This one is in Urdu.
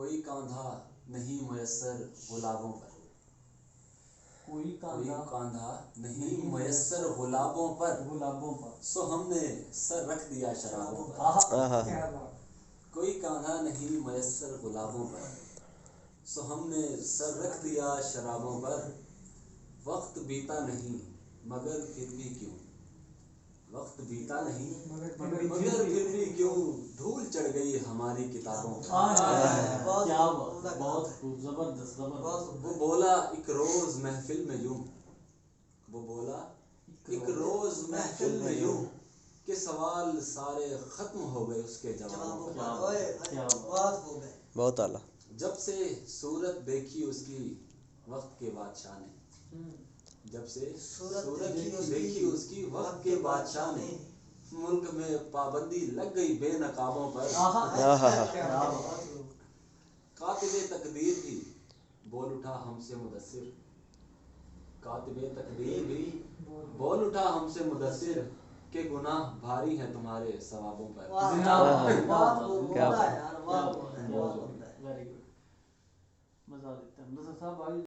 کوئی کاندھا نہیں میسر گلابوں پر، کوئی کاندھا نہیں میسر گلابوں پر، سو ہم نے سر رکھ دیا شرابوں پر۔ کوئی کاندھا نہیں میسر گلابوں پر، سو ہم نے سر رکھ دیا شرابوں پر۔ وقت بیتا نہیں مگر پھر بھی کیوں، وقت بیتا نہیں مگر پھر بھی کیوں، دھول چڑھ گئی ہماری کتابوں پر۔ بہت زبردست وہ بولا ایک روز محفل میں یوں، وہ بولا ایک روز محفل میں یوں، کہ سوال سارے ختم ہو گئے اس کے جوابوں پر۔ بہت اعلیٰ۔ جب سے صورت دیکھی اس کی وقت کے بادشاہ نے، جب سے صورت دیکھی اس کی وقت کے بادشاہ نے، ملک میں پابندی لگ گئی بے نقابوں پر۔ کاتب تقدیر بھی بول اٹھا ہم سے مدثر، کاتب تقدیر بھی بول اٹھا ہم سے مدثر، کہ گناہ بھاری ہیں تمہارے ثوابوں پر۔ ویری گڈ، مزہ دیتا ہے۔